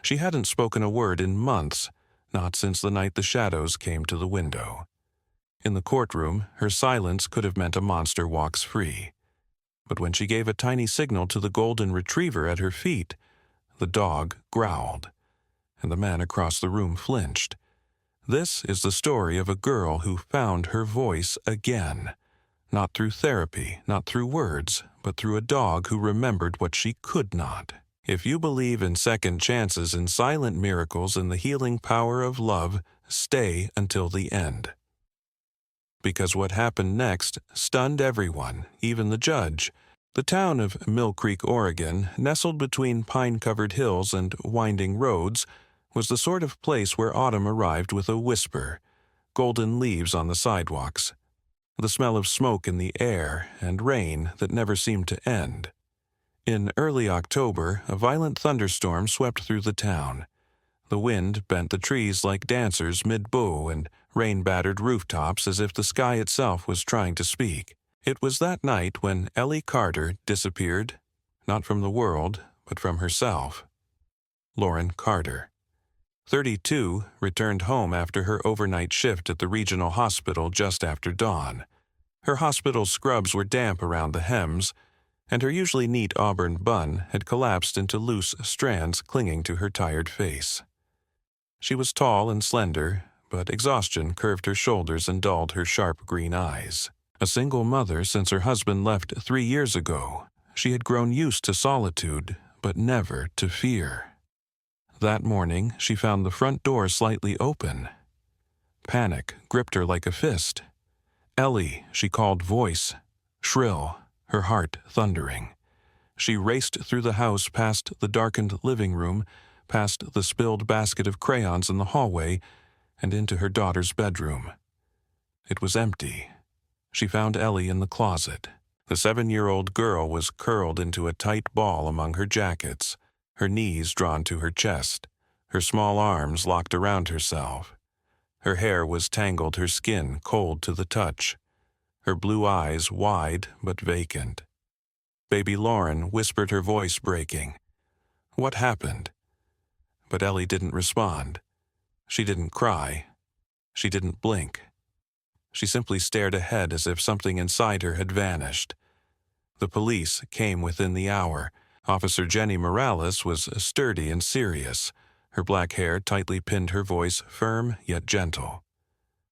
She hadn't spoken a word in months, not since the night the shadows came to the window. In the courtroom, her silence could have meant a monster walks free. But when she gave a tiny signal to the golden retriever at her feet, the dog growled, and the man across the room flinched. This is the story of a girl who found her voice again. Not through therapy, not through words, but through a dog who remembered what she could not. If you believe in second chances and silent miracles and the healing power of love, stay until the end. Because what happened next stunned everyone, even the judge. The town of Mill Creek, Oregon, nestled between pine-covered hills and winding roads, was the sort of place where autumn arrived with a whisper, golden leaves on the sidewalks, the smell of smoke in the air, and rain that never seemed to end. In early October, a violent thunderstorm swept through the town. The wind bent the trees like dancers mid-bow and rain-battered rooftops as if the sky itself was trying to speak. It was that night when Ellie Carter disappeared, not from the world, but from herself. Lauren Carter, 32, returned home after her overnight shift at the regional hospital just after dawn. Her hospital scrubs were damp around the hems, and her usually neat auburn bun had collapsed into loose strands clinging to her tired face. She was tall and slender, but exhaustion curved her shoulders and dulled her sharp green eyes. A single mother since her husband left 3 years ago, she had grown used to solitude, but never to fear. That morning, she found the front door slightly open. Panic gripped her like a fist. "Ellie," she called, voice shrill, her heart thundering. She raced through the house past the darkened living room, past the spilled basket of crayons in the hallway, and into her daughter's bedroom. It was empty. She found Ellie in the closet. The 7-year-old girl was curled into a tight ball among her jackets, her knees drawn to her chest, her small arms locked around herself. Her hair was tangled, her skin cold to the touch, her blue eyes wide but vacant. Baby Lauren whispered, her voice breaking. "What happened?" But Ellie didn't respond. She didn't cry. She didn't blink. She simply stared ahead as if something inside her had vanished. The police came within the hour. Officer Jenny Morales was sturdy and serious. Her black hair tightly pinned, her voice firm yet gentle.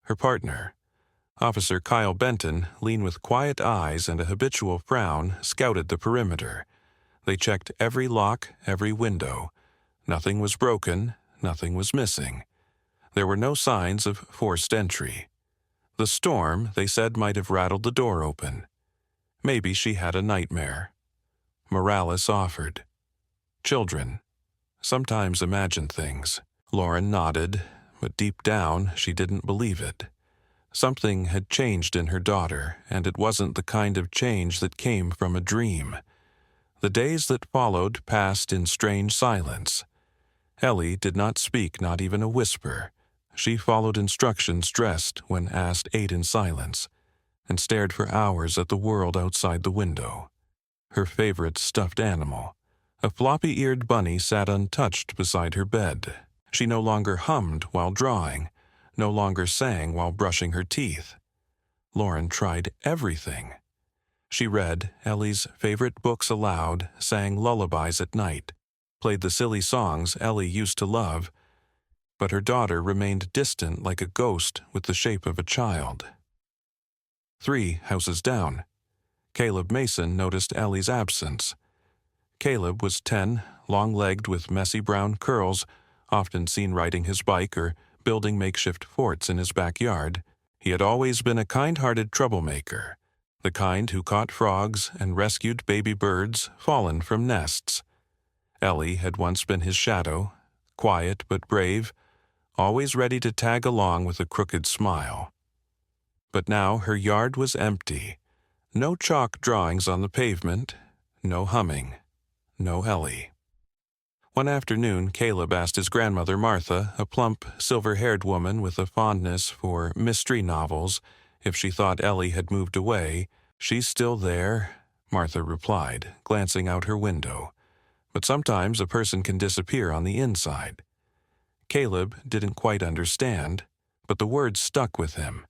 Her partner, Officer Kyle Benton, lean with quiet eyes and a habitual frown, scouted the perimeter. They checked every lock, every window. Nothing was broken, nothing was missing. There were no signs of forced entry. The storm, they said, might have rattled the door open. Maybe she had a nightmare. Morales offered. Children sometimes imagine things. Lauren nodded, but deep down she didn't believe it. Something had changed in her daughter, and it wasn't the kind of change that came from a dream. The days that followed passed in strange silence. Ellie did not speak, not even a whisper. She followed instructions, dressed when asked, ate in silence, and stared for hours at the world outside the window. Her favorite stuffed animal, a floppy-eared bunny, sat untouched beside her bed. She no longer hummed while drawing, no longer sang while brushing her teeth. Lauren tried everything. She read Ellie's favorite books aloud, sang lullabies at night, played the silly songs Ellie used to love, but her daughter remained distant like a ghost with the shape of a child. 3 houses down, Caleb Mason noticed Ellie's absence. Caleb was 10, long-legged with messy brown curls, often seen riding his bike or building makeshift forts in his backyard. He had always been a kind-hearted troublemaker, the kind who caught frogs and rescued baby birds fallen from nests. Ellie had once been his shadow, quiet but brave, always ready to tag along with a crooked smile. But now her yard was empty. No chalk drawings on the pavement, no humming, no Ellie. One afternoon, Caleb asked his grandmother Martha, a plump, silver-haired woman with a fondness for mystery novels, if she thought Ellie had moved away. "She's still there," Martha replied, glancing out her window. But sometimes a person can disappear on the inside. Caleb didn't quite understand, but the words stuck with him.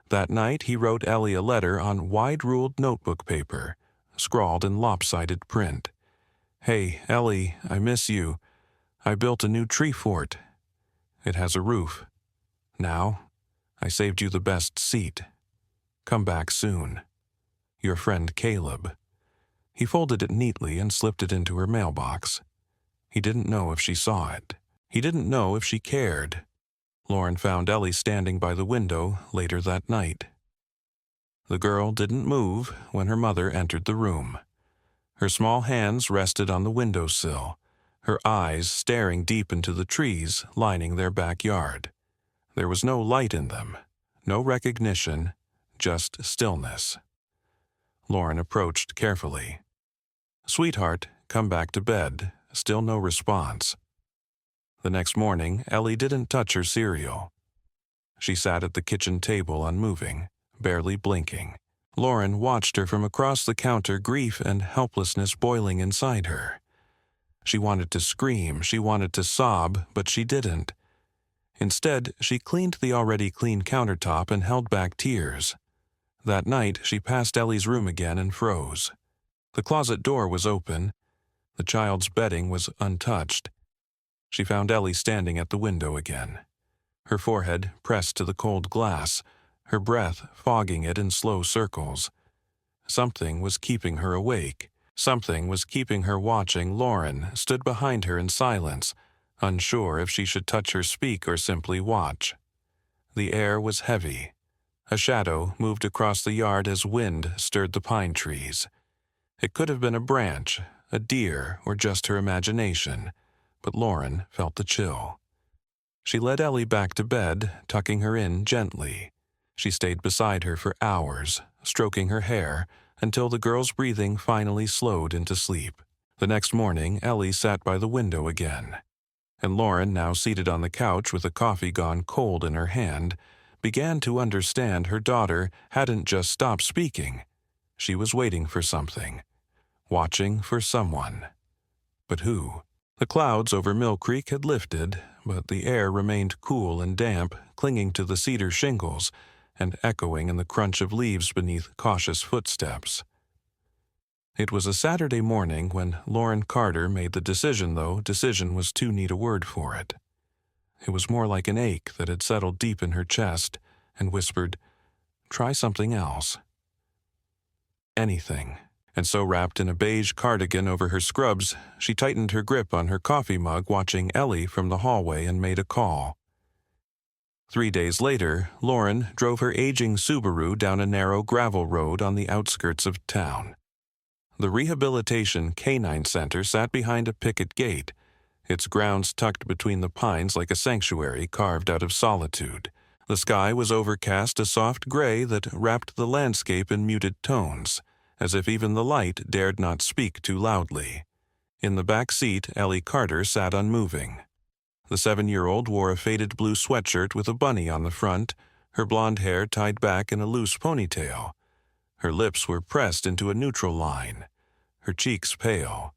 That night he wrote Ellie a letter on wide-ruled notebook paper, scrawled in lopsided print. "Hey, Ellie, I miss you. I built a new tree fort. It has a roof. Now, I saved you the best seat. Come back soon. Your friend Caleb." He folded it neatly and slipped it into her mailbox. He didn't know if she saw it. He didn't know if she cared. Lauren found Ellie standing by the window later that night. The girl didn't move when her mother entered the room. Her small hands rested on the windowsill, her eyes staring deep into the trees lining their backyard. There was no light in them, no recognition, just stillness. Lauren approached carefully. "Sweetheart, come back to bed." Still no response. The next morning, Ellie didn't touch her cereal. She sat at the kitchen table unmoving, barely blinking. Lauren watched her from across the counter, grief and helplessness boiling inside her. She wanted to scream, she wanted to sob, but she didn't. Instead, she cleaned the already clean countertop and held back tears. That night, she passed Ellie's room again and froze. The closet door was open. The child's bedding was untouched. She found Ellie standing at the window again, her forehead pressed to the cold glass, her breath fogging it in slow circles. Something was keeping her awake. Something was keeping her watching. Lauren stood behind her in silence, unsure if she should touch her, speak, or simply watch. The air was heavy. A shadow moved across the yard as wind stirred the pine trees. It could have been a branch, a deer, or just her imagination, but Lauren felt the chill. She led Ellie back to bed, tucking her in gently. She stayed beside her for hours, stroking her hair, until the girl's breathing finally slowed into sleep. The next morning, Ellie sat by the window again, and Lauren, now seated on the couch with a coffee gone cold in her hand, began to understand her daughter hadn't just stopped speaking. She was waiting for something, watching for someone. But who? The clouds over Mill Creek had lifted, but the air remained cool and damp, clinging to the cedar shingles and echoing in the crunch of leaves beneath cautious footsteps. It was a Saturday morning when Lauren Carter made the decision, though decision was too neat a word for it. It was more like an ache that had settled deep in her chest and whispered, "Try something else." Anything. And so, wrapped in a beige cardigan over her scrubs, she tightened her grip on her coffee mug, watching Ellie from the hallway, and made a call. 3 days later, Lauren drove her aging Subaru down a narrow gravel road on the outskirts of town. The Rehabilitation Canine Center sat behind a picket gate, its grounds tucked between the pines like a sanctuary carved out of solitude. The sky was overcast, a soft gray that wrapped the landscape in muted tones, as if even the light dared not speak too loudly. In the back seat, Ellie Carter sat unmoving. The 7-year-old wore a faded blue sweatshirt with a bunny on the front, her blonde hair tied back in a loose ponytail. Her lips were pressed into a neutral line, her cheeks pale.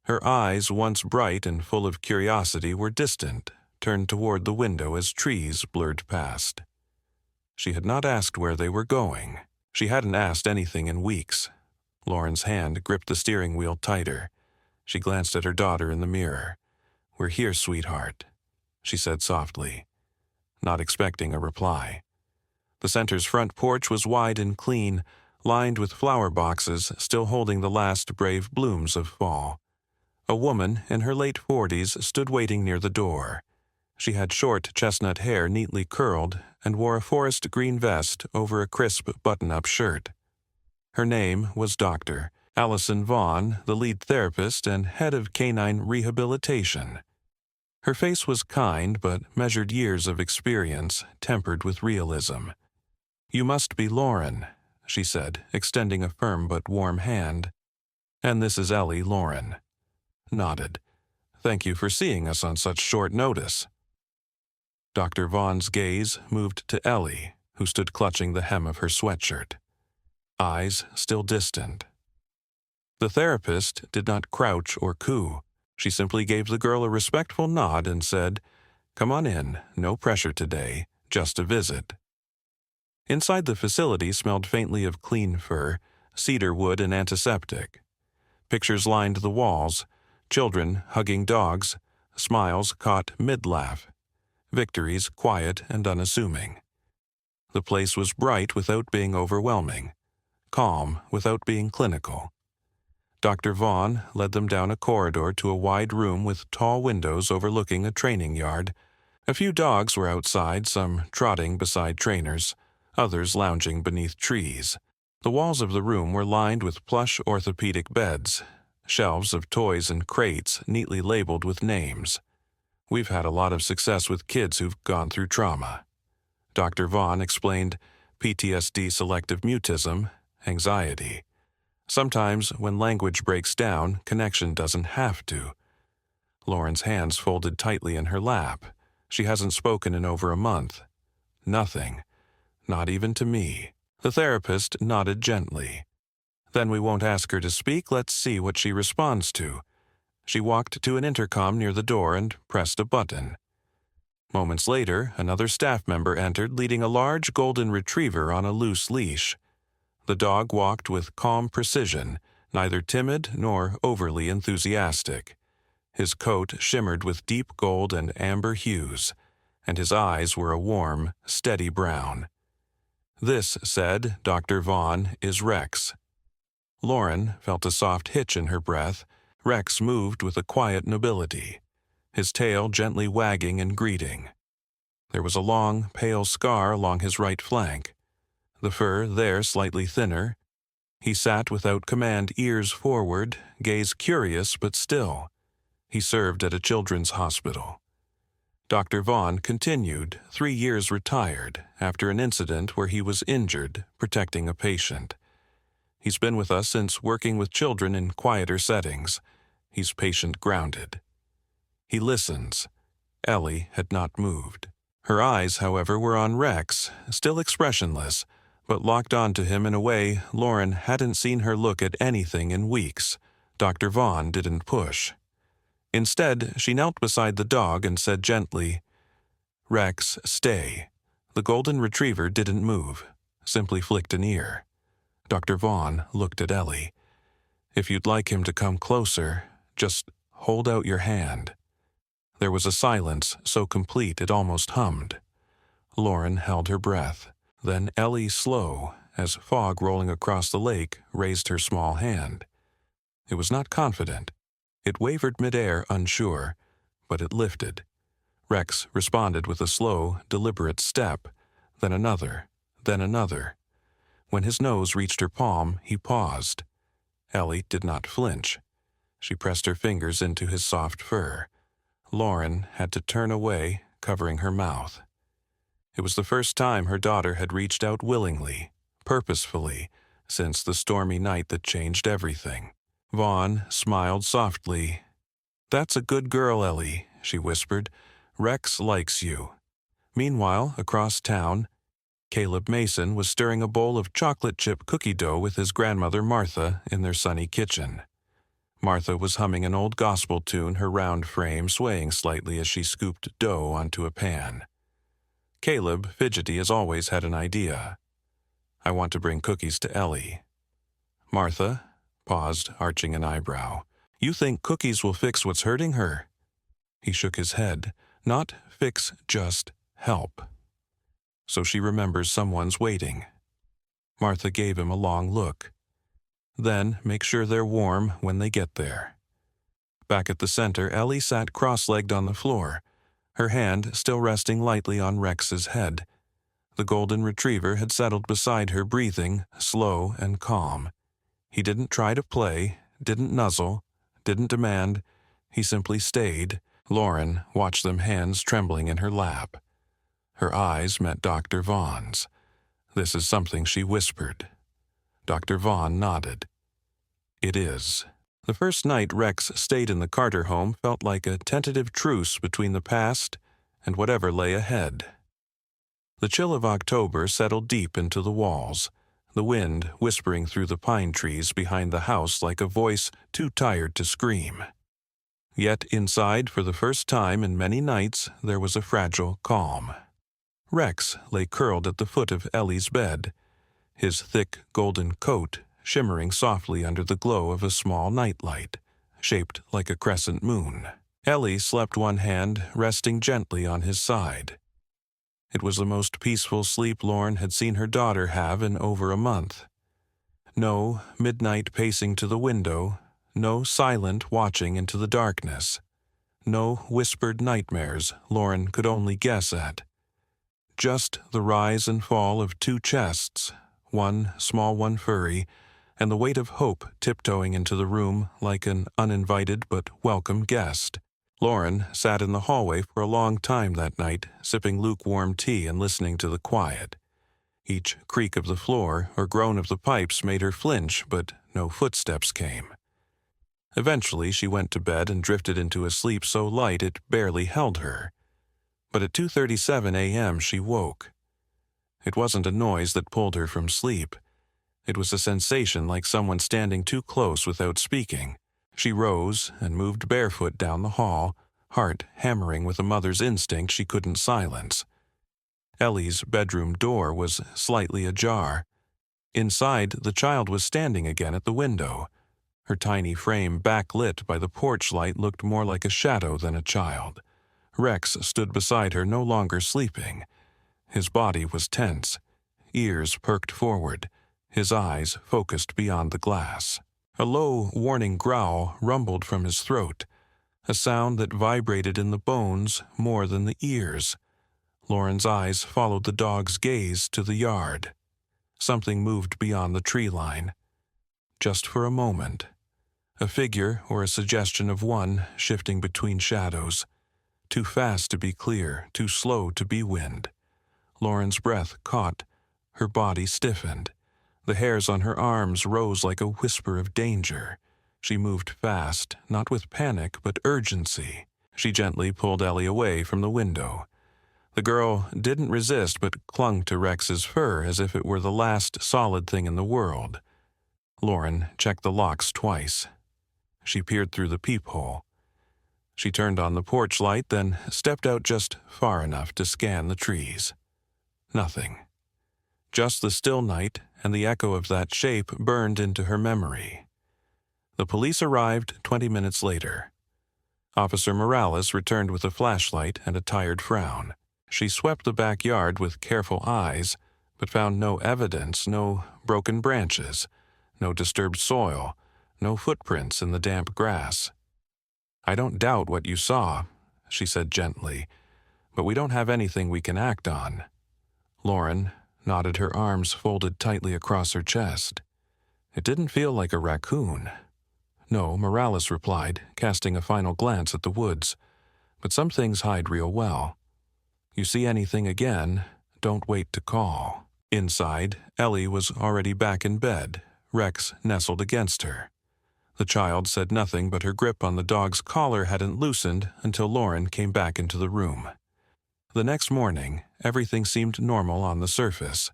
Her eyes, once bright and full of curiosity, were distant, turned toward the window as trees blurred past. She had not asked where they were going. She hadn't asked anything in weeks. Lauren's hand gripped the steering wheel tighter. She glanced at her daughter in the mirror. "We're here, sweetheart," she said softly, not expecting a reply. The center's front porch was wide and clean, lined with flower boxes still holding the last brave blooms of fall. A woman in her late 40s stood waiting near the door. She had short chestnut hair neatly curled and wore a forest green vest over a crisp button-up shirt. Her name was Dr. Allison Vaughn, the lead therapist and head of canine rehabilitation. Her face was kind but measured years of experience, tempered with realism. "You must be Lauren," she said, extending a firm but warm hand. "And this is Ellie Lauren." Nodded. "Thank you for seeing us on such short notice." Dr. Vaughn's gaze moved to Ellie, who stood clutching the hem of her sweatshirt. Eyes still distant. The therapist did not crouch or coo. She simply gave the girl a respectful nod and said, "Come on in, no pressure today, just a visit." Inside the facility smelled faintly of clean fur, cedar wood, and antiseptic. Pictures lined the walls, children hugging dogs, smiles caught mid-laugh, victories quiet and unassuming. The place was bright without being overwhelming, calm without being clinical. Dr. Vaughn led them down a corridor to a wide room with tall windows overlooking a training yard. A few dogs were outside, some trotting beside trainers, others lounging beneath trees. The walls of the room were lined with plush orthopedic beds, shelves of toys and crates neatly labeled with names. "We've had a lot of success with kids who've gone through trauma." Dr. Vaughn explained PTSD, selective mutism, anxiety. Sometimes when language breaks down, connection doesn't have to. Lauren's hands folded tightly in her lap. She hasn't spoken in over a month. Nothing. Not even to me. The therapist nodded gently. "Then we won't ask her to speak. Let's see what she responds to." She walked to an intercom near the door and pressed a button. Moments later, another staff member entered leading a large golden retriever on a loose leash. The dog walked with calm precision, neither timid nor overly enthusiastic. His coat shimmered with deep gold and amber hues, and his eyes were a warm, steady brown. "This," said Dr. Vaughn, "is Rex." Lauren felt a soft hitch in her breath. Rex moved with a quiet nobility, his tail gently wagging in greeting. There was a long, pale scar along his right flank, the fur there slightly thinner. He sat without command, ears forward, gaze curious but still. He served at a children's hospital. Dr. Vaughn continued, 3 years retired, after an incident where he was injured protecting a patient. He's been with us since, working with children in quieter settings. He's patient-grounded. He listens. Ellie had not moved. Her eyes, however, were on Rex, still expressionless, but locked onto him in a way Lauren hadn't seen her look at anything in weeks. Dr. Vaughn didn't push. Instead, she knelt beside the dog and said gently, "Rex, stay." The golden retriever didn't move, simply flicked an ear. Dr. Vaughn looked at Ellie. "If you'd like him to come closer, just hold out your hand." There was a silence so complete it almost hummed. Lauren held her breath. Then Ellie, slow, as fog rolling across the lake, raised her small hand. It was not confident. It wavered midair, unsure, but it lifted. Rex responded with a slow, deliberate step, then another, then another. When his nose reached her palm, he paused. Ellie did not flinch. She pressed her fingers into his soft fur. Lauren had to turn away, covering her mouth. It was the first time her daughter had reached out willingly, purposefully, since the stormy night that changed everything. Vaughn smiled softly. "That's a good girl, Ellie," she whispered. "Rex likes you." Meanwhile, across town, Caleb Mason was stirring a bowl of chocolate chip cookie dough with his grandmother Martha in their sunny kitchen. Martha was humming an old gospel tune, her round frame swaying slightly as she scooped dough onto a pan. Caleb, fidgety as always, had an idea. "I want to bring cookies to Ellie." Martha paused, arching an eyebrow. "You think cookies will fix what's hurting her?" He shook his head. "Not fix, just help. So she remembers someone's waiting." Martha gave him a long look. "Then make sure they're warm when they get there." Back at the center, Ellie sat cross-legged on the floor, her hand still resting lightly on Rex's head. The golden retriever had settled beside her, breathing, slow and calm. He didn't try to play, didn't nuzzle, didn't demand. He simply stayed. Lauren watched them, hands trembling in her lap. Her eyes met Dr. Vaughn's. "This is something," she whispered. Dr. Vaughn nodded. "It is." The first night Rex stayed in the Carter home felt like a tentative truce between the past and whatever lay ahead. The chill of October settled deep into the walls. the wind whispering through the pine trees behind the house like a voice too tired to scream. Yet inside, for the first time in many nights, there was a fragile calm. Rex lay curled at the foot of Ellie's bed, his thick golden coat shimmering softly under the glow of a small nightlight, shaped like a crescent moon. Ellie slept, one hand resting gently on his side. It was the most peaceful sleep Lauren had seen her daughter have in over a month. No midnight pacing to the window, no silent watching into the darkness, no whispered nightmares Lauren could only guess at. Just the rise and fall of two chests, one small, one furry, and the weight of hope tiptoeing into the room like an uninvited but welcome guest. Lauren sat in the hallway for a long time that night, sipping lukewarm tea and listening to the quiet. Each creak of the floor or groan of the pipes made her flinch, but no footsteps came. Eventually, she went to bed and drifted into a sleep so light it barely held her. But at 2:37 a.m. she woke. It wasn't a noise that pulled her from sleep. It was a sensation like someone standing too close without speaking. She rose and moved barefoot down the hall, heart hammering with a mother's instinct she couldn't silence. Ellie's bedroom door was slightly ajar. Inside, the child was standing again at the window. Her tiny frame, backlit by the porch light, looked more like a shadow than a child. Rex stood beside her, no longer sleeping. His body was tense, ears perked forward, his eyes focused beyond the glass. A low, warning growl rumbled from his throat, a sound that vibrated in the bones more than the ears. Lauren's eyes followed the dog's gaze to the yard. Something moved beyond the tree line. Just for a moment. A figure or a suggestion of one shifting between shadows. Too fast to be clear, too slow to be wind. Lauren's breath caught. Her body stiffened. The hairs on her arms rose like a whisper of danger. She moved fast, not with panic, but urgency. She gently pulled Ellie away from the window. The girl didn't resist, but clung to Rex's fur as if it were the last solid thing in the world. Lauren checked the locks twice. She peered through the peephole. She turned on the porch light, then stepped out just far enough to scan the trees. Nothing. Just the still night and the echo of that shape burned into her memory. The police arrived 20 minutes later. Officer Morales returned with a flashlight and a tired frown. She swept the backyard with careful eyes, but found no evidence, no broken branches, no disturbed soil, no footprints in the damp grass. "I don't doubt what you saw," she said gently, "but we don't have anything we can act on." Lauren nodded, her arms folded tightly across her chest. "It didn't feel like a raccoon." "No," Morales replied, casting a final glance at the woods, "but some things hide real well. You see anything again, don't wait to call." Inside, Ellie was already back in bed, Rex nestled against her. The child said nothing, but her grip on the dog's collar hadn't loosened until Lauren came back into the room. The next morning, everything seemed normal on the surface.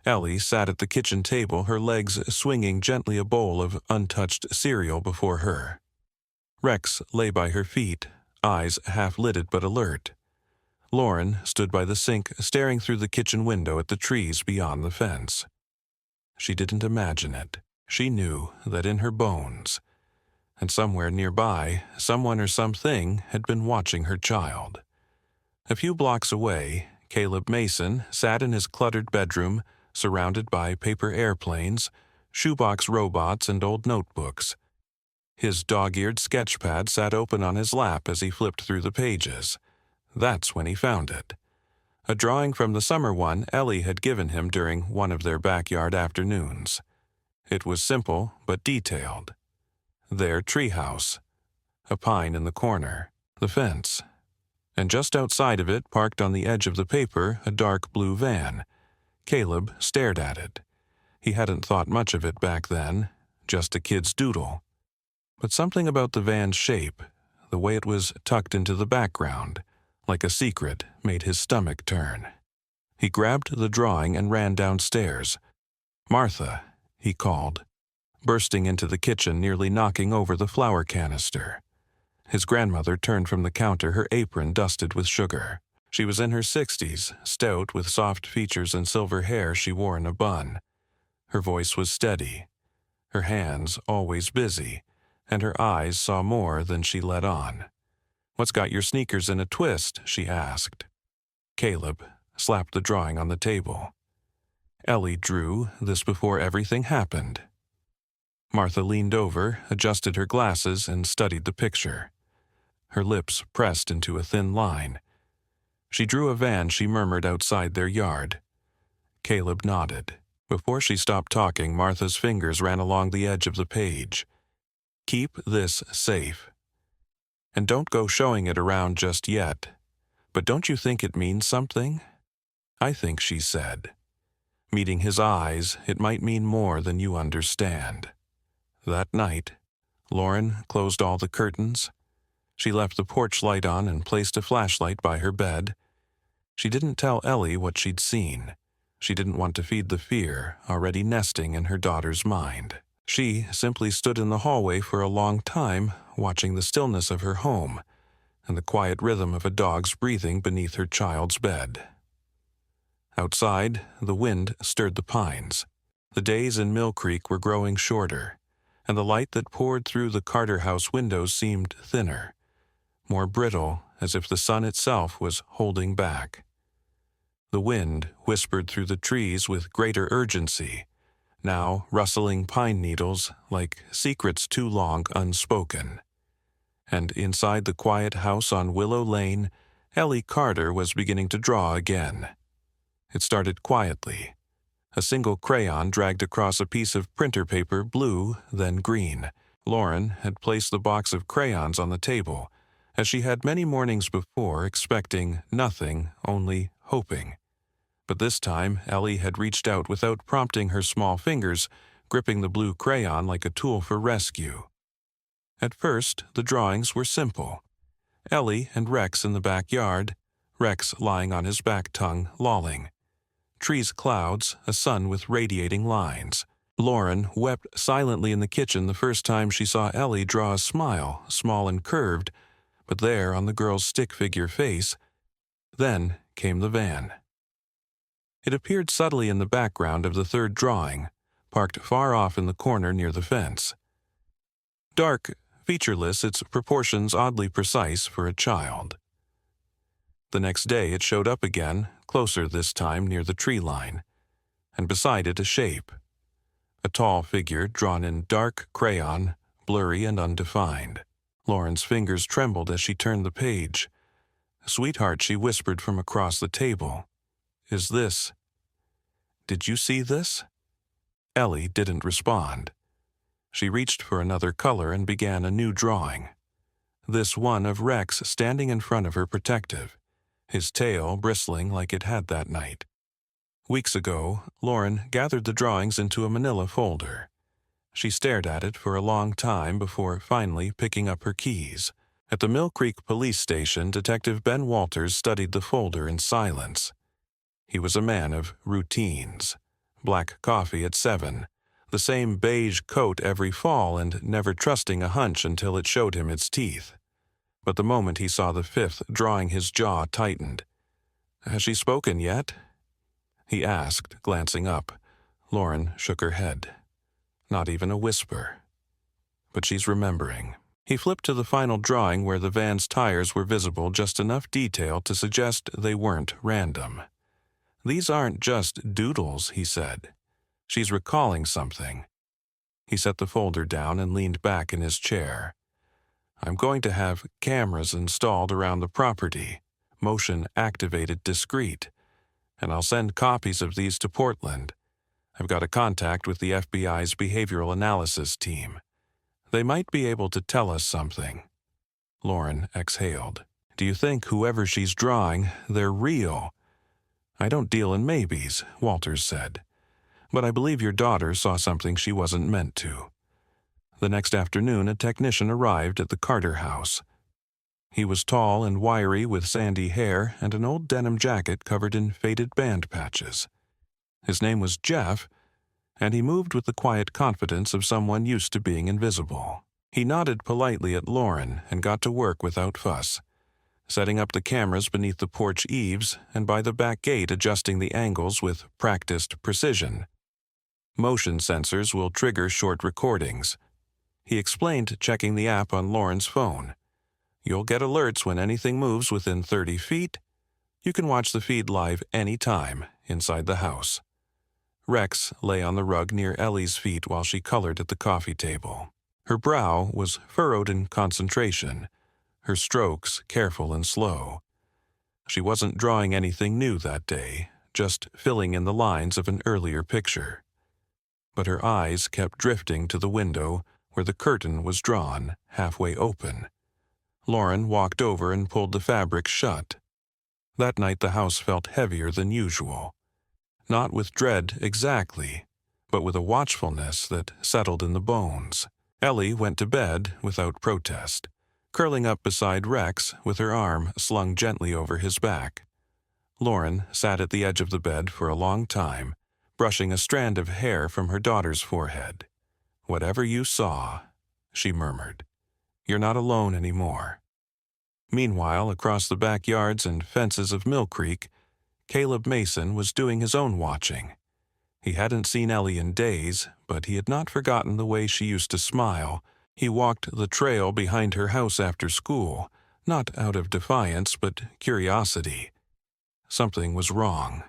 Ellie sat at the kitchen table, her legs swinging gently, a bowl of untouched cereal before her. Rex lay by her feet, eyes half-lidded but alert. Lauren stood by the sink, staring through the kitchen window at the trees beyond the fence. She didn't imagine it. She knew that in her bones, and somewhere nearby, someone or something had been watching her child. A few blocks away, Caleb Mason sat in his cluttered bedroom, surrounded by paper airplanes, shoebox robots, and old notebooks. His dog-eared sketchpad sat open on his lap as he flipped through the pages. That's when he found it. A drawing from the summer one Ellie had given him during one of their backyard afternoons. It was simple but detailed. Their treehouse, a pine in the corner, the fence, and just outside of it, parked on the edge of the paper, a dark blue van. Caleb stared at it. He hadn't thought much of it back then, just a kid's doodle. But something about the van's shape, the way it was tucked into the background, like a secret, made his stomach turn. He grabbed the drawing and ran downstairs. "Martha," he called, bursting into the kitchen, nearly knocking over the flour canister. His grandmother turned from the counter, her apron dusted with sugar. She was in her 60s, stout, with soft features and silver hair she wore in a bun. Her voice was steady, her hands always busy, and her eyes saw more than she let on. "What's got your sneakers in a twist?" she asked. Caleb slapped the drawing on the table. "Ellie drew this before everything happened." Martha leaned over, adjusted her glasses, and studied the picture. Her lips pressed into a thin line. "She drew a van she murmured outside their yard." Caleb nodded. Before she stopped talking, Martha's fingers ran along the edge of the page. "Keep this safe. And don't go showing it around just yet. But don't you think it means something?" "I think," she said, meeting his eyes, "it might mean more than you understand." That night, Lauren closed all the curtains. She left the porch light on and placed a flashlight by her bed. She didn't tell Ellie what she'd seen. She didn't want to feed the fear already nesting in her daughter's mind. She simply stood in the hallway for a long time, watching the stillness of her home and the quiet rhythm of a dog's breathing beneath her child's bed. Outside, the wind stirred the pines. The days in Mill Creek were growing shorter, and the light that poured through the Carter house windows seemed thinner, more brittle, as if the sun itself was holding back. The wind whispered through the trees with greater urgency, now rustling pine needles like secrets too long unspoken. And inside the quiet house on Willow Lane, Ellie Carter was beginning to draw again. It started quietly. A single crayon dragged across a piece of printer paper, blue, then green. Lauren had placed the box of crayons on the table, as she had many mornings before, expecting nothing, only hoping. But this time, Ellie had reached out without prompting, her small fingers gripping the blue crayon like a tool for rescue. At first, the drawings were simple. Ellie and Rex in the backyard, Rex lying on his back tongue, lolling. Trees, clouds, a sun with radiating lines. Lauren wept silently in the kitchen the first time she saw Ellie draw a smile, small and curved, but there on the girl's stick-figure face. Then came the van. It appeared subtly in the background of the third drawing, parked far off in the corner near the fence. Dark, featureless, its proportions oddly precise for a child. The next day it showed up again, closer this time near the tree line, and beside it a shape. A tall figure drawn in dark crayon, blurry and undefined. Lauren's fingers trembled as she turned the page. "Sweetheart," she whispered from across the table. Did you see this?" Ellie didn't respond. She reached for another color and began a new drawing. This one of Rex standing in front of her protective, his tail bristling like it had that night. Weeks ago, Lauren gathered the drawings into a manila folder. She stared at it for a long time before finally picking up her keys. At the Mill Creek police station, Detective Ben Walters studied the folder in silence. He was a man of routines. Black coffee at 7, the same beige coat every fall, and never trusting a hunch until it showed him its teeth. But the moment he saw the fifth drawing, his jaw tightened. "Has she spoken yet?" he asked, glancing up. Lauren shook her head. "Not even a whisper. But she's remembering." He flipped to the final drawing where the van's tires were visible, just enough detail to suggest they weren't random. "These aren't just doodles," he said. "She's recalling something." He set the folder down and leaned back in his chair. "I'm going to have cameras installed around the property, motion-activated discreet, and I'll send copies of these to Portland. I've got a contact with the FBI's behavioral analysis team. They might be able to tell us something." Lauren exhaled. "Do you think whoever she's drawing, they're real?" "I don't deal in maybes," Walters said. "But I believe your daughter saw something she wasn't meant to." The next afternoon, a technician arrived at the Carter house. He was tall and wiry with sandy hair and an old denim jacket covered in faded band patches. His name was Jeff, and he moved with the quiet confidence of someone used to being invisible. He nodded politely at Lauren and got to work without fuss, setting up the cameras beneath the porch eaves and by the back gate, adjusting the angles with practiced precision. Motion sensors will trigger short recordings. He explained, checking the app on Lauren's phone. You'll get alerts when anything moves within 30 feet. You can watch the feed live any time inside the house. Rex lay on the rug near Ellie's feet while she colored at the coffee table. Her brow was furrowed in concentration, her strokes careful and slow. She wasn't drawing anything new that day, just filling in the lines of an earlier picture. But her eyes kept drifting to the window where the curtain was drawn, halfway open. Lauren walked over and pulled the fabric shut. That night the house felt heavier than usual. Not with dread exactly, but with a watchfulness that settled in the bones. Ellie went to bed without protest, curling up beside Rex with her arm slung gently over his back. Lauren sat at the edge of the bed for a long time, brushing a strand of hair from her daughter's forehead. "Whatever you saw," she murmured, "you're not alone anymore." Meanwhile, across the backyards and fences of Mill Creek, Caleb Mason was doing his own watching. He hadn't seen Ellie in days, but he had not forgotten the way she used to smile. He walked the trail behind her house after school, not out of defiance but curiosity. Something was wrong.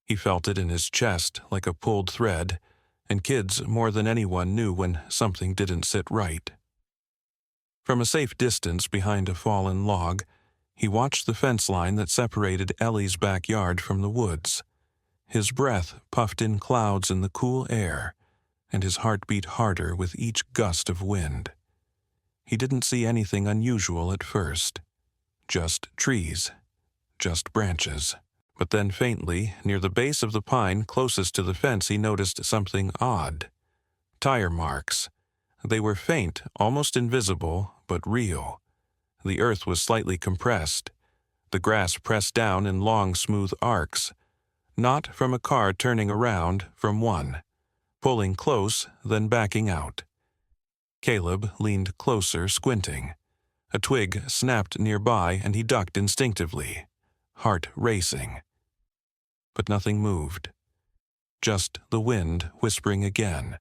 He felt it in his chest like a pulled thread, and kids more than anyone knew when something didn't sit right. From a safe distance behind a fallen log, he watched the fence line that separated Ellie's backyard from the woods. His breath puffed in clouds in the cool air, and his heart beat harder with each gust of wind. He didn't see anything unusual at first. Just trees, just branches. But then faintly, near the base of the pine closest to the fence, he noticed something odd. Tire marks. They were faint, almost invisible, but real. The earth was slightly compressed, the grass pressed down in long, smooth arcs. Not from a car turning around, from one, pulling close, then backing out. Caleb leaned closer, squinting. A twig snapped nearby, and he ducked instinctively, heart racing. But nothing moved. Just the wind whispering again.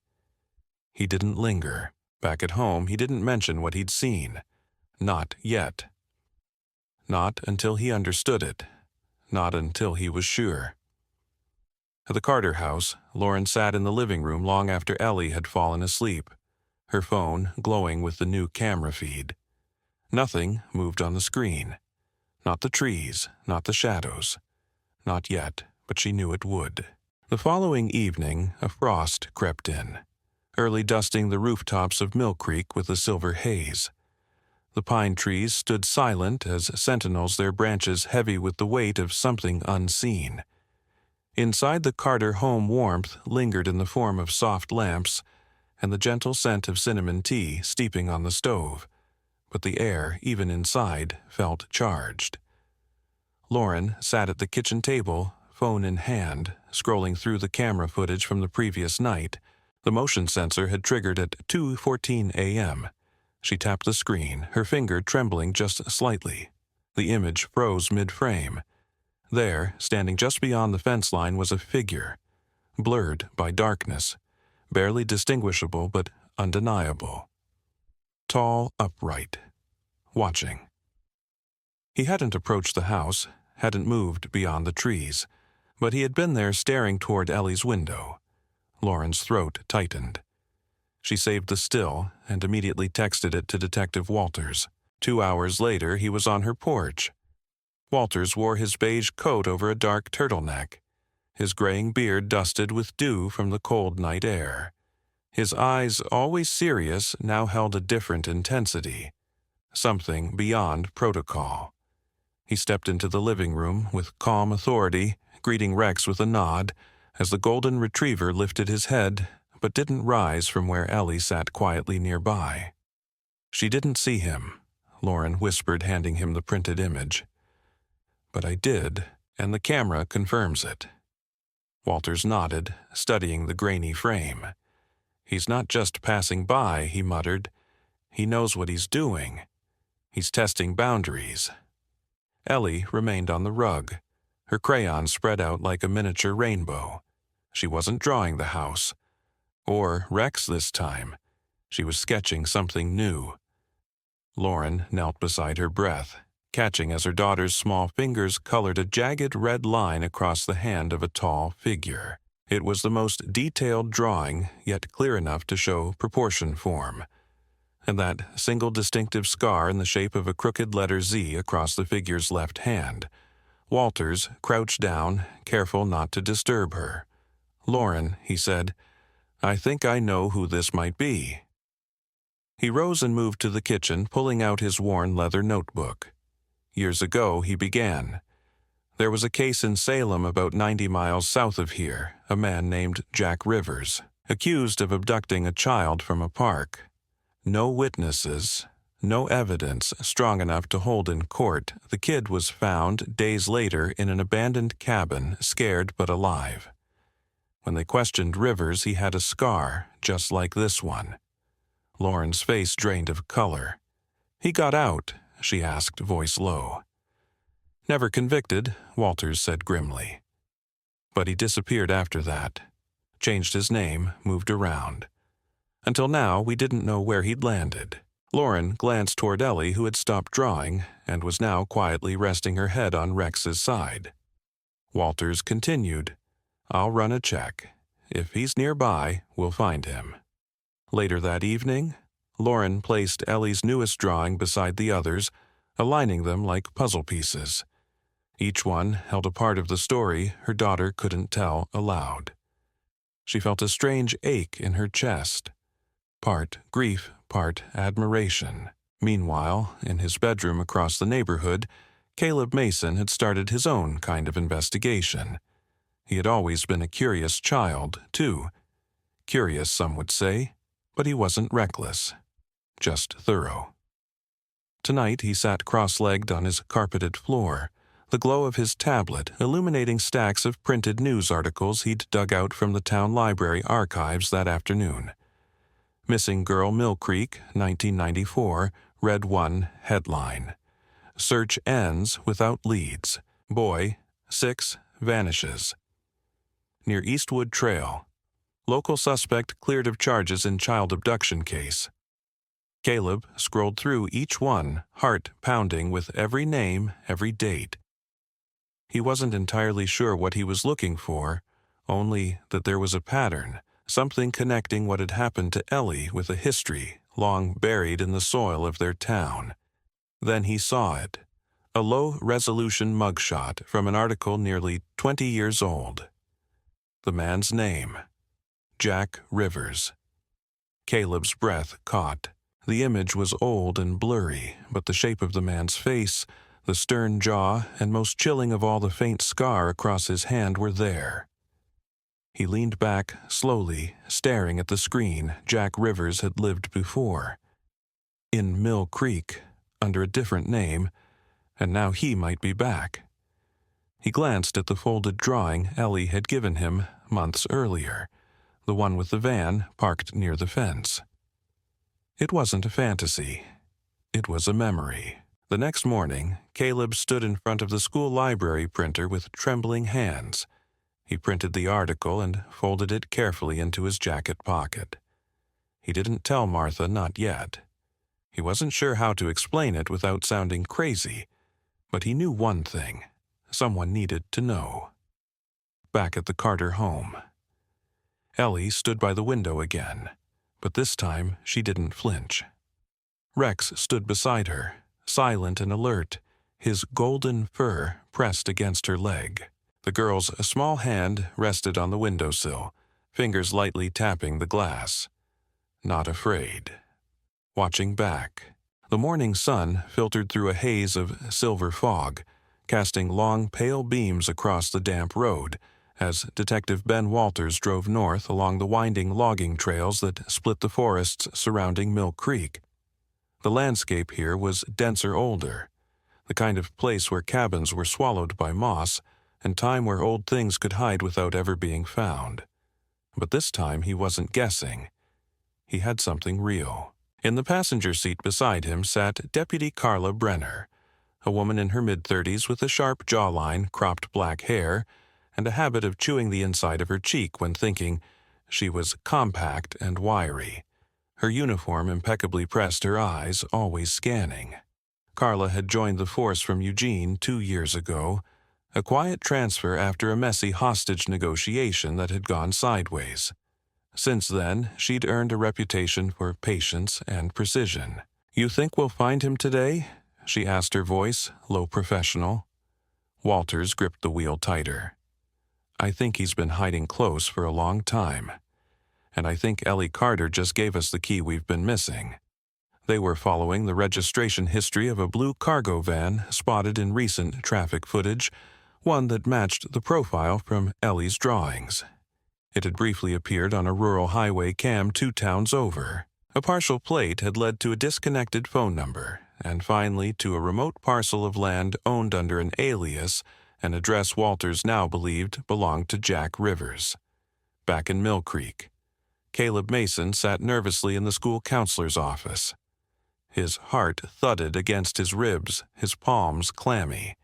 He didn't linger. Back at home, he didn't mention what he'd seen. Not yet. Not until he understood it. Not until he was sure. At the Carter house, Lauren sat in the living room long after Ellie had fallen asleep, her phone glowing with the new camera feed. Nothing moved on the screen. Not the trees, not the shadows. Not yet, but she knew it would. The following evening, a frost crept in, early dusting the rooftops of Mill Creek with a silver haze. The pine trees stood silent as sentinels, their branches heavy with the weight of something unseen. Inside the Carter home, warmth lingered in the form of soft lamps and the gentle scent of cinnamon tea steeping on the stove, but the air, even inside, felt charged. Lauren sat at the kitchen table, phone in hand, scrolling through the camera footage from the previous night. The motion sensor had triggered at 2:14 a.m. She tapped the screen, her finger trembling just slightly. The image froze mid-frame. There, standing just beyond the fence line, was a figure, blurred by darkness, barely distinguishable but undeniable. Tall, upright, watching. He hadn't approached the house, hadn't moved beyond the trees, but he had been there staring toward Ellie's window. Lauren's throat tightened. She saved the still and immediately texted it to Detective Walters. 2 hours later, he was on her porch. Walters wore his beige coat over a dark turtleneck, his graying beard dusted with dew from the cold night air. His eyes, always serious, now held a different intensity, something beyond protocol. He stepped into the living room with calm authority, greeting Rex with a nod, as the golden retriever lifted his head but didn't rise from where Ellie sat quietly nearby. "She didn't see him," Lauren whispered, handing him the printed image. "But I did, and the camera confirms it." Walters nodded, studying the grainy frame. "He's not just passing by," he muttered. "He knows what he's doing. He's testing boundaries." Ellie remained on the rug, her crayon spread out like a miniature rainbow. She wasn't drawing the house, or Rex this time. She was sketching something new. Lauren knelt beside her breath, catching as her daughter's small fingers colored a jagged red line across the hand of a tall figure. It was the most detailed drawing, yet clear enough to show proportion form. And that single distinctive scar in the shape of a crooked letter Z across the figure's left hand. Walters crouched down, careful not to disturb her. "Lauren," he said, "I think I know who this might be." He rose and moved to the kitchen, pulling out his worn leather notebook. Years ago, he began. There was a case in Salem about 90 miles south of here, a man named Jack Rivers, accused of abducting a child from a park. No witnesses, no evidence strong enough to hold in court. The kid was found days later in an abandoned cabin, scared but alive. When they questioned Rivers, he had a scar just like this one. Lauren's face drained of color. "He got out?" she asked, voice low. "Never convicted," Walters said grimly. "But he disappeared after that. Changed his name, moved around. Until now, we didn't know where he'd landed." Lauren glanced toward Ellie, who had stopped drawing and was now quietly resting her head on Rex's side. Walters continued, "I'll run a check. If he's nearby, we'll find him." Later that evening, Lauren placed Ellie's newest drawing beside the others, aligning them like puzzle pieces. Each one held a part of the story her daughter couldn't tell aloud. She felt a strange ache in her chest. Part grief, part admiration. Meanwhile, in his bedroom across the neighborhood, Caleb Mason had started his own kind of investigation. He had always been a curious child, too. Curious, some would say, but he wasn't reckless. Just thorough. Tonight he sat cross-legged on his carpeted floor, the glow of his tablet illuminating stacks of printed news articles he'd dug out from the town library archives that afternoon. Missing Girl Mill Creek, 1994, read one headline. Search ends without leads. Boy, 6, vanishes. Near Eastwood Trail. Local suspect cleared of charges in child abduction case. Caleb scrolled through each one, heart pounding with every name, every date. He wasn't entirely sure what he was looking for, only that there was a pattern, something connecting what had happened to Ellie with a history long buried in the soil of their town. Then he saw it, a low-resolution mugshot from an article nearly 20 years old. The man's name, Jack Rivers. Caleb's breath caught. The image was old and blurry, but the shape of the man's face, the stern jaw, and most chilling of all the faint scar across his hand were there. He leaned back, slowly, staring at the screen Jack Rivers had lived before. In Mill Creek, under a different name, and now he might be back. He glanced at the folded drawing Ellie had given him months earlier, the one with the van parked near the fence. It wasn't a fantasy. It was a memory. The next morning, Caleb stood in front of the school library printer with trembling hands. He printed the article and folded it carefully into his jacket pocket. He didn't tell Martha, not yet. He wasn't sure how to explain it without sounding crazy, but he knew one thing. Someone needed to know. Back at the Carter home. Ellie stood by the window again, but this time she didn't flinch. Rex stood beside her, silent and alert, his golden fur pressed against her leg. The girl's small hand rested on the windowsill, fingers lightly tapping the glass. Not afraid. Watching back. The morning sun filtered through a haze of silver fog, casting long, pale beams across the damp road, as Detective Ben Walters drove north along the winding logging trails that split the forests surrounding Mill Creek. The landscape here was denser older, the kind of place where cabins were swallowed by moss and time where old things could hide without ever being found. But this time he wasn't guessing. He had something real. In the passenger seat beside him sat Deputy Carla Brenner, a woman in her mid-30s with a sharp jawline, cropped black hair, and a habit of chewing the inside of her cheek when thinking. She was compact and wiry. Her uniform impeccably pressed her eyes, always scanning. Carla had joined the force from Eugene 2 years ago, a quiet transfer after a messy hostage negotiation that had gone sideways. Since then, she'd earned a reputation for patience and precision. "You think we'll find him today?" she asked, her voice low professional. Walters gripped the wheel tighter. "I think he's been hiding close for a long time. And I think Ellie Carter just gave us the key we've been missing." They were following the registration history of a blue cargo van spotted in recent traffic footage, one that matched the profile from Ellie's drawings. It had briefly appeared on a rural highway cam 2 towns over. A partial plate had led to a disconnected phone number, and finally to a remote parcel of land owned under an alias, an address Walters now believed belonged to Jack Rivers. Back in Mill Creek, Caleb Mason sat nervously in the school counselor's office. His heart thudded against his ribs, his palms clammy.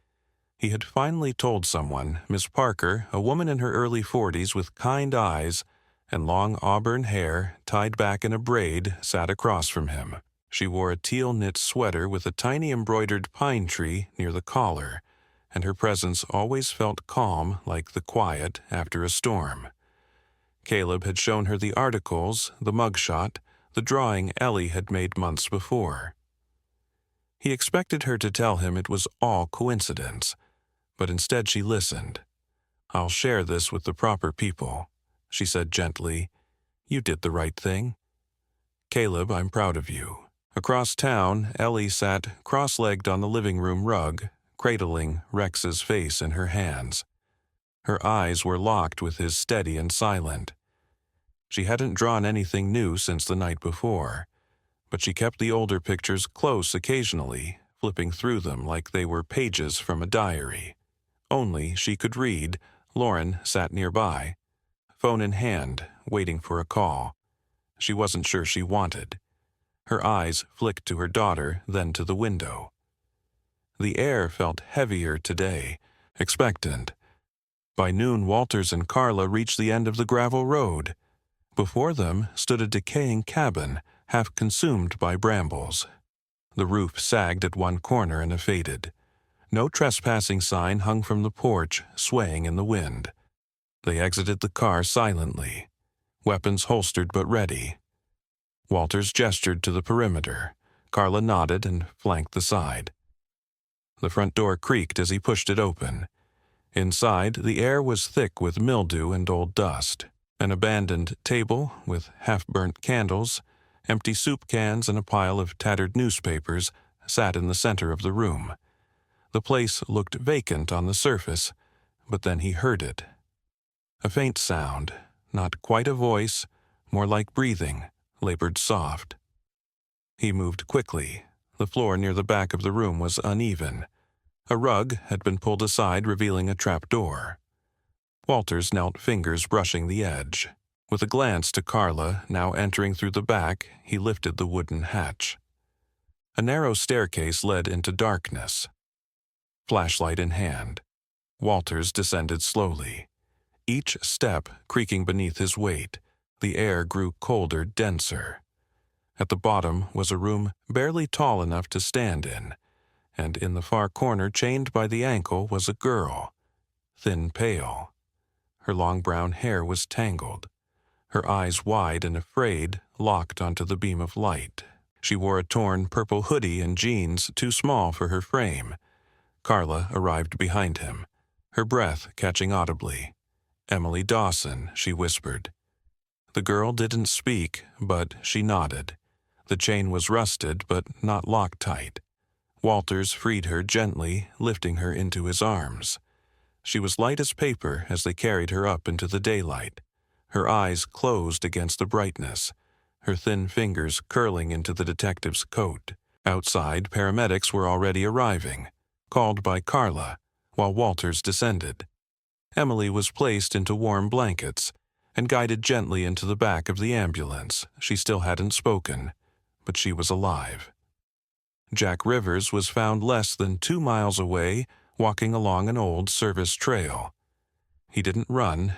He had finally told someone. Miss Parker, a woman in her early 40s with kind eyes and long auburn hair tied back in a braid, sat across from him. She wore a teal knit sweater with a tiny embroidered pine tree near the collar, and her presence always felt calm like the quiet after a storm. Caleb had shown her the articles, the mugshot, the drawing Ellie had made months before. He expected her to tell him it was all coincidence, but instead she listened. "I'll share this with the proper people," she said gently. "You did the right thing. Caleb, I'm proud of you." Across town, Ellie sat cross-legged on the living room rug, cradling Rex's face in her hands. Her eyes were locked with his, steady and silent. She hadn't drawn anything new since the night before, but she kept the older pictures close occasionally, flipping through them like they were pages from a diary. Only she could read. Lauren sat nearby, phone in hand, waiting for a call. She wasn't sure she wanted. Her eyes flicked to her daughter, then to the window. The air felt heavier today, expectant. By noon, Walters and Carla reached the end of the gravel road. Before them stood a decaying cabin, half consumed by brambles. The roof sagged at one corner and faded. No trespassing sign hung from the porch, swaying in the wind. They exited the car silently, weapons holstered but ready. Walters gestured to the perimeter. Carla nodded and flanked the side. The front door creaked as he pushed it open. Inside, the air was thick with mildew and old dust. An abandoned table with half-burnt candles, empty soup cans, and a pile of tattered newspapers sat in the center of the room. The place looked vacant on the surface, but then he heard it. A faint sound, not quite a voice, more like breathing, labored soft. He moved quickly. The floor near the back of the room was uneven. A rug had been pulled aside, revealing a trapdoor. Walters knelt, fingers brushing the edge. With a glance to Carla, now entering through the back, he lifted the wooden hatch. A narrow staircase led into darkness. Flashlight in hand, Walters descended slowly. Each step creaking beneath his weight, the air grew colder, denser. At the bottom was a room barely tall enough to stand in, and in the far corner, chained by the ankle, was a girl, thin pale. Her long brown hair was tangled. Her eyes, wide and afraid, locked onto the beam of light. She wore a torn purple hoodie and jeans too small for her frame. Carla arrived behind him, her breath catching audibly. "Emily Dawson," she whispered. The girl didn't speak, but she nodded. The chain was rusted, but not locked tight. Walters freed her gently, lifting her into his arms. She was light as paper as they carried her up into the daylight. Her eyes closed against the brightness, her thin fingers curling into the detective's coat. Outside, paramedics were already arriving, called by Carla, while Walters descended. Emily was placed into warm blankets and guided gently into the back of the ambulance. She still hadn't spoken, but she was alive. Jack Rivers was found less than 2 miles away, walking along an old service trail. He didn't run,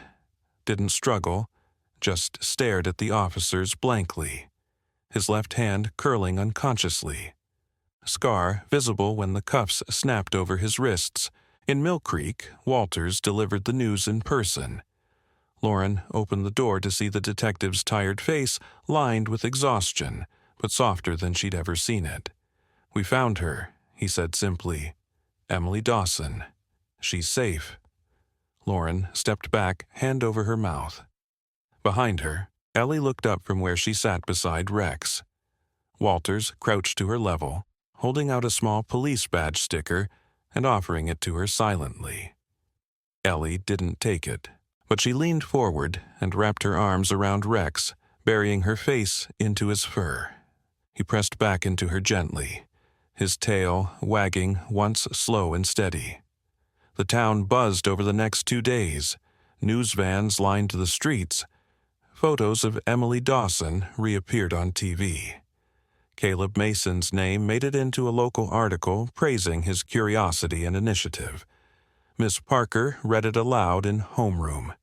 didn't struggle, just stared at the officers blankly, his left hand curling unconsciously. Scar visible when the cuffs snapped over his wrists. In Mill Creek, Walters delivered the news in person. Lauren opened the door to see the detective's tired face, lined with exhaustion, but softer than she'd ever seen it. "We found her," he said simply. "Emily Dawson. She's safe." Lauren stepped back, hand over her mouth. Behind her, Ellie looked up from where she sat beside Rex. Walters crouched to her level, holding out a small police badge sticker and offering it to her silently. Ellie didn't take it, but she leaned forward and wrapped her arms around Rex, burying her face into his fur. He pressed back into her gently, his tail wagging once slow and steady. The town buzzed over the next 2 days. News vans lined the streets. Photos of Emily Dawson reappeared on TV. Caleb Mason's name made it into a local article praising his curiosity and initiative. Miss Parker read it aloud in homeroom.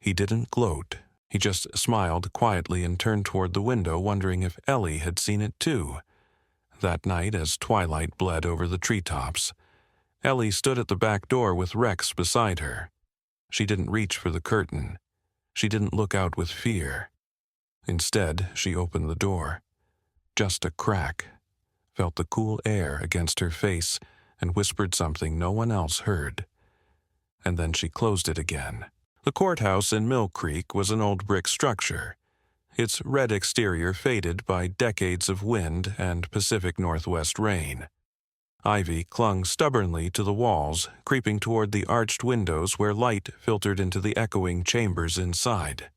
He didn't gloat. He just smiled quietly and turned toward the window, wondering if Ellie had seen it too. That night, as twilight bled over the treetops, Ellie stood at the back door with Rex beside her. She didn't reach for the curtain. She didn't look out with fear. Instead, she opened the door. Just a crack, felt the cool air against her face, and whispered something no one else heard. And then she closed it again. The courthouse in Mill Creek was an old brick structure, its red exterior faded by decades of wind and Pacific Northwest rain. Ivy clung stubbornly to the walls, creeping toward the arched windows where light filtered into the echoing chambers inside.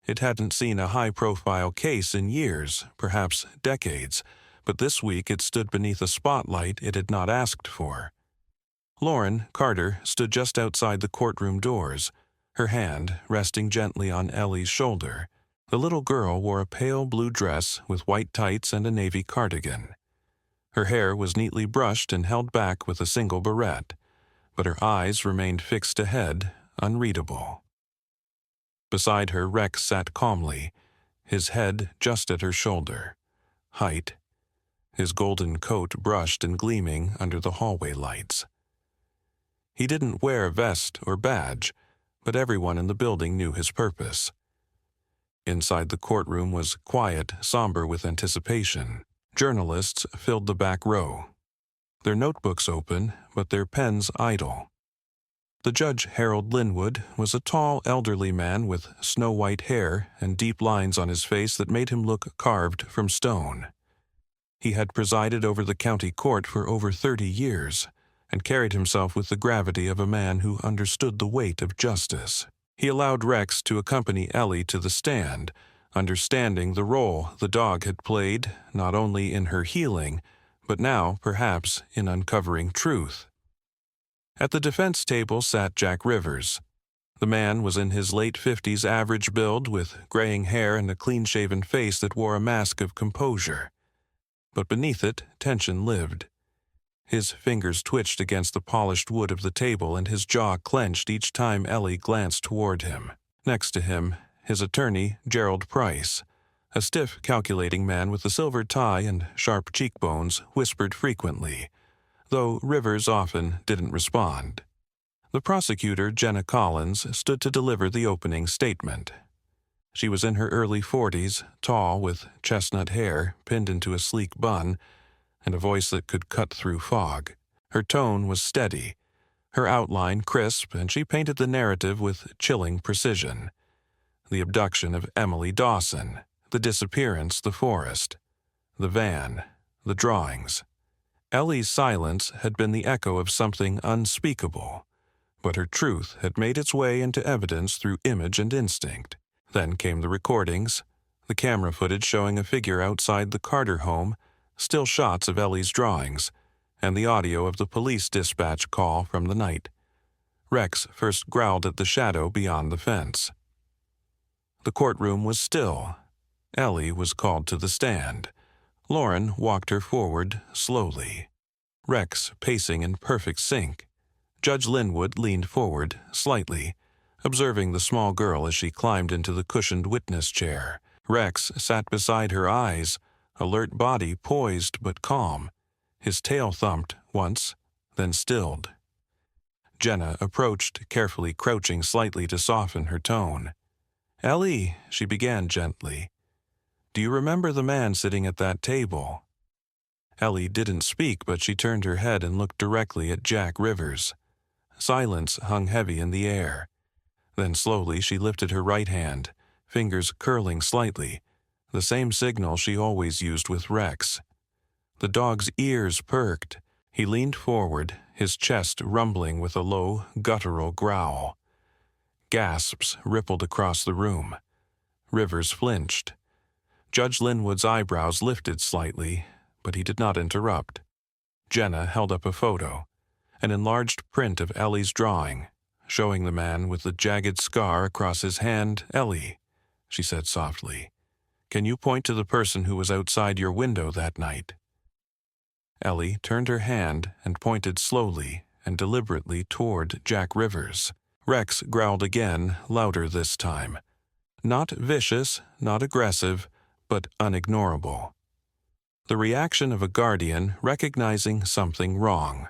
It hadn't seen a high-profile case in years, perhaps decades, but this week it stood beneath a spotlight it had not asked for. Lauren Carter stood just outside the courtroom doors, her hand resting gently on Ellie's shoulder. The little girl wore a pale blue dress with white tights and a navy cardigan. Her hair was neatly brushed and held back with a single barrette, but her eyes remained fixed ahead, unreadable. Beside her, Rex sat calmly, his head just at her shoulder. Height, his golden coat brushed and gleaming under the hallway lights. He didn't wear a vest or badge, but everyone in the building knew his purpose. Inside the courtroom was quiet, somber with anticipation. Journalists filled the back row, their notebooks open, but their pens idle. The judge, Harold Linwood, was a tall, elderly man with snow-white hair and deep lines on his face that made him look carved from stone. He had presided over the county court for over 30 years and carried himself with the gravity of a man who understood the weight of justice. He allowed Rex to accompany Ellie to the stand, understanding the role the dog had played not only in her healing, but now, perhaps, in uncovering truth. At the defense table sat Jack Rivers. The man was in his late 50s average build with graying hair and a clean-shaven face that wore a mask of composure. But beneath it, tension lived. His fingers twitched against the polished wood of the table and his jaw clenched each time Ellie glanced toward him. Next to him, his attorney, Gerald Price, a stiff, calculating man with a silver tie and sharp cheekbones, whispered frequently, though Rivers often didn't respond. The prosecutor, Jenna Collins, stood to deliver the opening statement. She was in her early 40s, tall, with chestnut hair pinned into a sleek bun, and a voice that could cut through fog. Her tone was steady, her outline crisp, and she painted the narrative with chilling precision. The abduction of Emily Dawson, the disappearance, the forest, the van, the drawings. Ellie's silence had been the echo of something unspeakable, but her truth had made its way into evidence through image and instinct. Then came the recordings, the camera footage showing a figure outside the Carter home, still shots of Ellie's drawings, and the audio of the police dispatch call from the night. Rex first growled at the shadow beyond the fence. The courtroom was still. Ellie was called to the stand. Lauren walked her forward slowly, Rex pacing in perfect sync. Judge Linwood leaned forward slightly, observing the small girl as she climbed into the cushioned witness chair. Rex sat beside her, eyes, alert, body poised but calm. His tail thumped once, then stilled. Jenna approached, carefully crouching slightly to soften her tone. "Ellie," she began gently, "do you remember the man sitting at that table?" Ellie didn't speak, but she turned her head and looked directly at Jack Rivers. Silence hung heavy in the air. Then slowly she lifted her right hand, fingers curling slightly, the same signal she always used with Rex. The dog's ears perked. He leaned forward, his chest rumbling with a low, guttural growl. Gasps rippled across the room. Rivers flinched. Judge Linwood's eyebrows lifted slightly, but he did not interrupt. Jenna held up a photo, an enlarged print of Ellie's drawing, showing the man with the jagged scar across his hand. "Ellie," she said softly, "can you point to the person who was outside your window that night?" Ellie turned her hand and pointed slowly and deliberately toward Jack Rivers. Rex growled again, louder this time. Not vicious, not aggressive, but unignorable. The reaction of a guardian recognizing something wrong.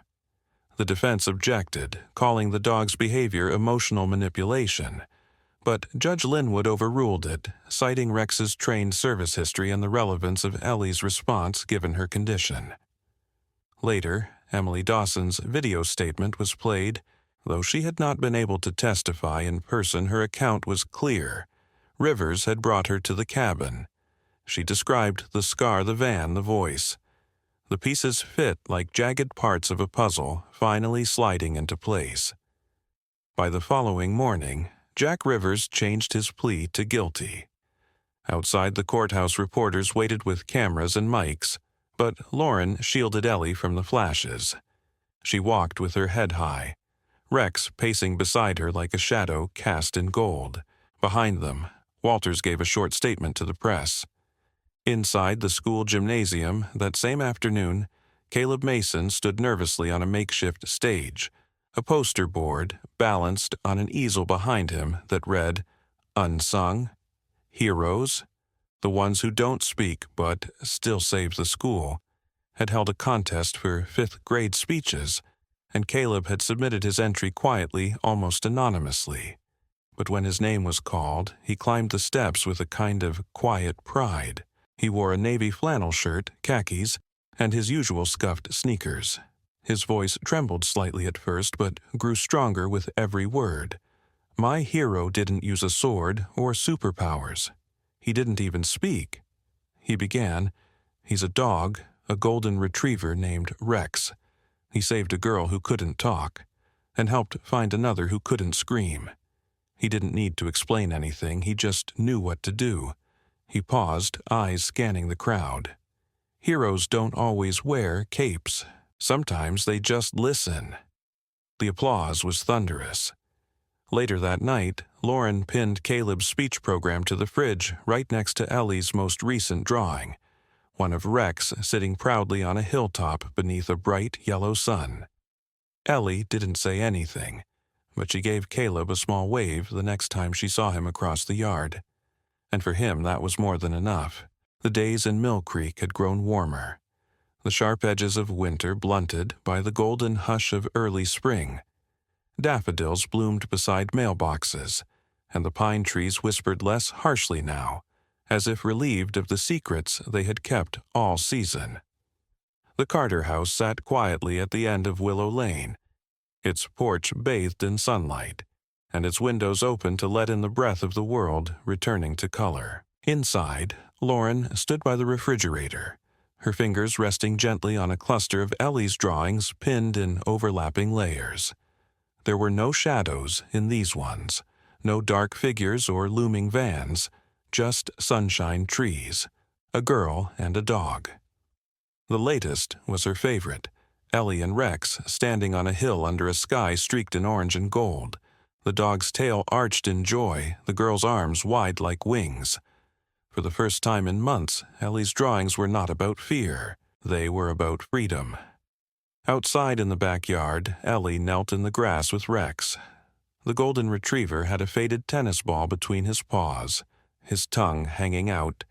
The defense objected, calling the dog's behavior emotional manipulation, but Judge Linwood overruled it, citing Rex's trained service history and the relevance of Ellie's response given her condition. Later, Emily Dawson's video statement was played. Though she had not been able to testify in person, her account was clear. Rivers had brought her to the cabin. She described the scar, the van, the voice. The pieces fit like jagged parts of a puzzle, finally sliding into place. By the following morning, Jack Rivers changed his plea to guilty. Outside the courthouse, reporters waited with cameras and mics, but Lauren shielded Ellie from the flashes. She walked with her head high, Rex pacing beside her like a shadow cast in gold. Behind them, Walters gave a short statement to the press. Inside the school gymnasium that same afternoon, Caleb Mason stood nervously on a makeshift stage, a poster board balanced on an easel behind him that read, "Unsung, Heroes, the ones who don't speak but still save the school," had held a contest for 5th grade speeches, and Caleb had submitted his entry quietly, almost anonymously. But when his name was called, he climbed the steps with a kind of quiet pride. He wore a navy flannel shirt, khakis, and his usual scuffed sneakers. His voice trembled slightly at first, but grew stronger with every word. "My hero didn't use a sword or superpowers. He didn't even speak. He began, he's a dog, a golden retriever named Rex. He saved a girl who couldn't talk, and helped find another who couldn't scream. He didn't need to explain anything, he just knew what to do." He paused, eyes scanning the crowd. "Heroes don't always wear capes. Sometimes they just listen." The applause was thunderous. Later that night, Lauren pinned Caleb's speech program to the fridge right next to Ellie's most recent drawing, one of Rex sitting proudly on a hilltop beneath a bright yellow sun. Ellie didn't say anything, but she gave Caleb a small wave the next time she saw him across the yard. And for him that was more than enough. The days in Mill Creek had grown warmer, the sharp edges of winter blunted by the golden hush of early spring. Daffodils bloomed beside mailboxes, and the pine trees whispered less harshly now, as if relieved of the secrets they had kept all season. The Carter house sat quietly at the end of Willow Lane, its porch bathed in sunlight, and its windows open to let in the breath of the world returning to color. Inside, Lauren stood by the refrigerator, her fingers resting gently on a cluster of Ellie's drawings pinned in overlapping layers. There were no shadows in these ones, no dark figures or looming vans, just sunshine trees, a girl and a dog. The latest was her favorite, Ellie and Rex standing on a hill under a sky streaked in orange and gold. The dog's tail arched in joy, the girl's arms wide like wings. For the first time in months, Ellie's drawings were not about fear. They were about freedom. Outside in the backyard, Ellie knelt in the grass with Rex. The golden retriever had a faded tennis ball between his paws, his tongue hanging out,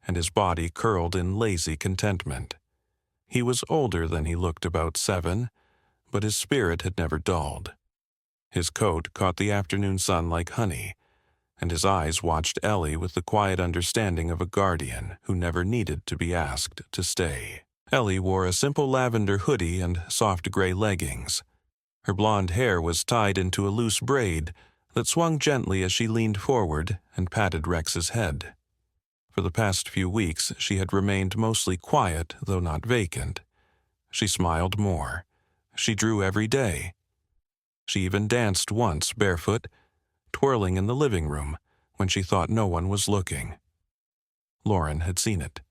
and his body curled in lazy contentment. He was older than he looked, about 7, but his spirit had never dulled. His coat caught the afternoon sun like honey, and his eyes watched Ellie with the quiet understanding of a guardian who never needed to be asked to stay. Ellie wore a simple lavender hoodie and soft gray leggings. Her blonde hair was tied into a loose braid that swung gently as she leaned forward and patted Rex's head. For the past few weeks, she had remained mostly quiet, though not vacant. She smiled more. She drew every day. She even danced once barefoot, twirling in the living room when she thought no one was looking. Lauren had seen it.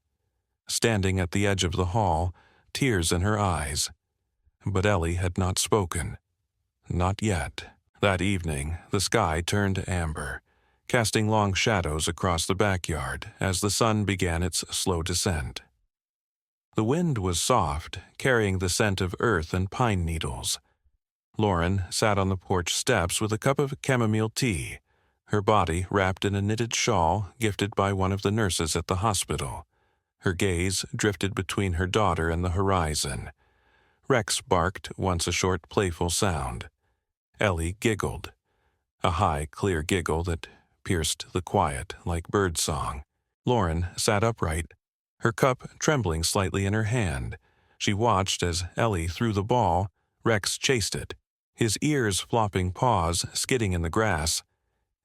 Standing at the edge of the hall, tears in her eyes. But Ellie had not spoken. Not yet. That evening, the sky turned amber, casting long shadows across the backyard as the sun began its slow descent. The wind was soft, carrying the scent of earth and pine needles. Lauren sat on the porch steps with a cup of chamomile tea, her body wrapped in a knitted shawl gifted by one of the nurses at the hospital. Her gaze drifted between her daughter and the horizon. Rex barked once, a short, playful sound. Ellie giggled, a high, clear giggle that pierced the quiet like birdsong. Lauren sat upright, her cup trembling slightly in her hand. She watched as Ellie threw the ball. Rex chased it, his ears flopping, paws skidding in the grass.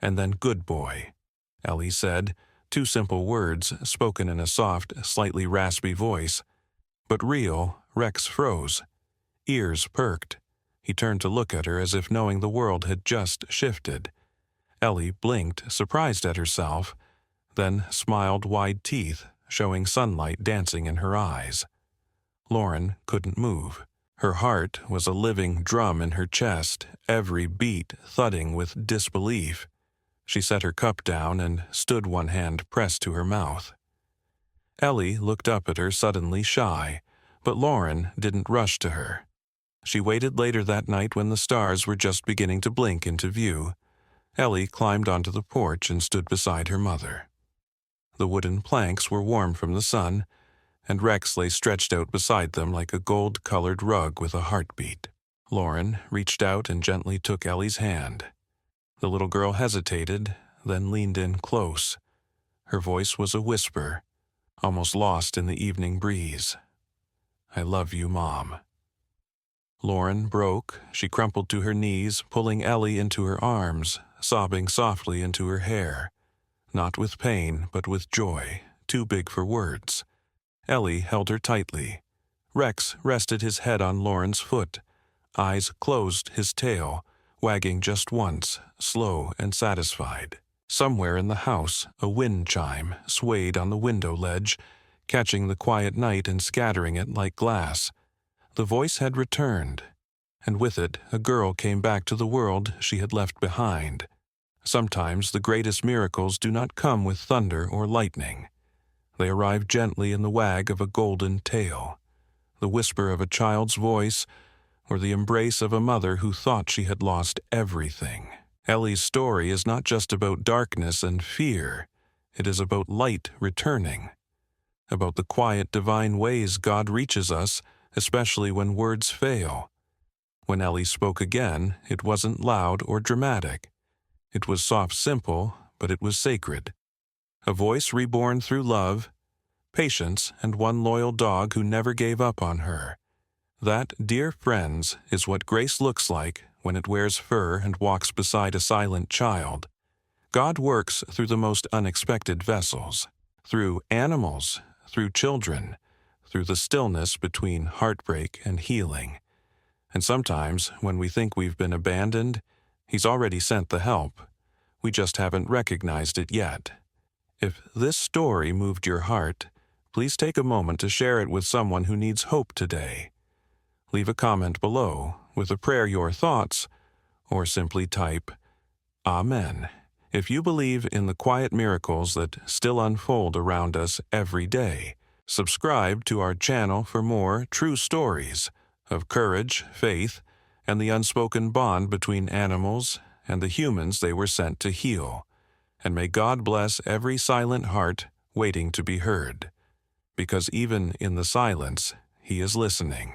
And then, "Good boy," Ellie said, 2 simple words spoken in a soft, slightly raspy voice. But real, Rex froze. Ears perked. He turned to look at her as if knowing the world had just shifted. Ellie blinked, surprised at herself, then smiled, wide teeth, showing sunlight dancing in her eyes. Lauren couldn't move. Her heart was a living drum in her chest, every beat thudding with disbelief. She set her cup down and stood, one hand pressed to her mouth. Ellie looked up at her, suddenly shy, but Lauren didn't rush to her. She waited later that night when the stars were just beginning to blink into view. Ellie climbed onto the porch and stood beside her mother. The wooden planks were warm from the sun, and Rex lay stretched out beside them like a gold-colored rug with a heartbeat. Lauren reached out and gently took Ellie's hand. The little girl hesitated, then leaned in close. Her voice was a whisper, almost lost in the evening breeze. "I love you, Mom." Lauren broke. She crumpled to her knees, pulling Ellie into her arms, sobbing softly into her hair. Not with pain, but with joy, too big for words. Ellie held her tightly. Rex rested his head on Lauren's foot, eyes closed, his tail wagging just once, slow and satisfied. Somewhere in the house, a wind chime swayed on the window ledge, catching the quiet night and scattering it like glass. The voice had returned, and with it a girl came back to the world she had left behind. Sometimes the greatest miracles do not come with thunder or lightning. They arrive gently in the wag of a golden tail, the whisper of a child's voice, or the embrace of a mother who thought she had lost everything. Ellie's story is not just about darkness and fear. It is about light returning, about the quiet divine ways God reaches us, especially when words fail. When Ellie spoke again, it wasn't loud or dramatic. It was soft, simple, but it was sacred. A voice reborn through love, patience, and one loyal dog who never gave up on her. That, dear friends, is what grace looks like when it wears fur and walks beside a silent child. God works through the most unexpected vessels, through animals, through children, through the stillness between heartbreak and healing. And sometimes, when we think we've been abandoned, He's already sent the help. We just haven't recognized it yet. If this story moved your heart, please take a moment to share it with someone who needs hope today. leave a comment below with a prayer your thoughts, or simply type Amen if you believe in the quiet miracles that still unfold around us every day. Subscribe to our channel for more true stories of courage, faith, and the unspoken bond between animals and the humans they were sent to heal. And may God bless every silent heart waiting to be heard, because even in the silence, He is listening.